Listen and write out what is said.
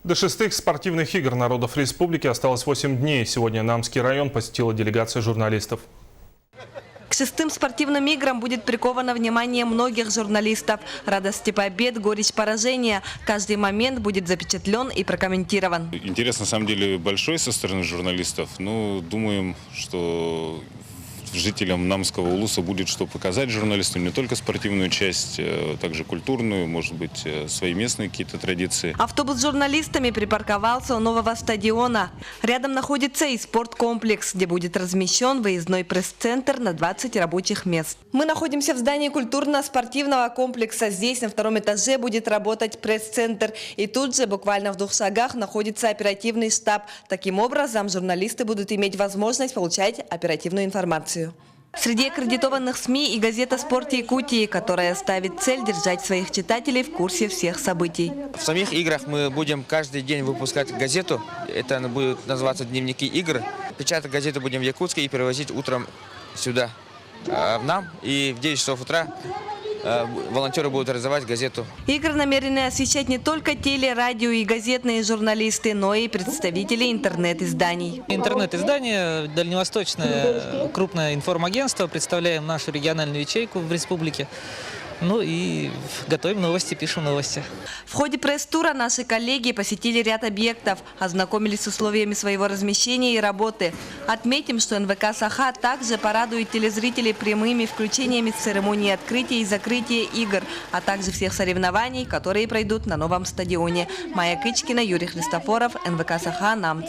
До 6 спортивных игр народов республики осталось 8 дней. Сегодня Намский район посетила делегация журналистов. К 6 спортивным играм будет приковано внимание многих журналистов. Радости побед, горечь поражения. Каждый момент будет запечатлен и прокомментирован. Интерес на самом деле большой со стороны журналистов. Но думаем, что жителям Намского улуса будет что показать журналистам, не только спортивную часть, также культурную, может быть, свои местные какие-то традиции. Автобус с журналистами припарковался у нового стадиона. Рядом находится и спорткомплекс, где будет размещен выездной пресс-центр на 20 рабочих мест. Мы находимся в здании культурно-спортивного комплекса. Здесь на втором этаже будет работать пресс-центр. И тут же, буквально в 2 шагах, находится оперативный штаб. Таким образом, журналисты будут иметь возможность получать оперативную информацию. Среди аккредитованных СМИ и газета «Спорт Якутии», которая ставит цель держать своих читателей в курсе всех событий. В самих играх мы будем каждый день выпускать газету. Это будет называться «Дневники игр». Печатать газету будем в Якутске и перевозить утром сюда, в Нам. И в 9 часов утра волонтеры будут раздавать газету. Игры намерены освещать не только теле-, радио и газетные журналисты, но и представители интернет-изданий. Интернет-издание, дальневосточное крупное информагентство. Представляем нашу региональную ячейку в республике. Ну и готовим новости, пишем новости. В ходе пресс-тура наши коллеги посетили ряд объектов, ознакомились с условиями своего размещения и работы. Отметим, что НВК «Саха» также порадует телезрителей прямыми включениями с церемонии открытия и закрытия игр, а также всех соревнований, которые пройдут на новом стадионе. Майя Кычкина, Юрий Христофоров, НВК «Саха», Нам.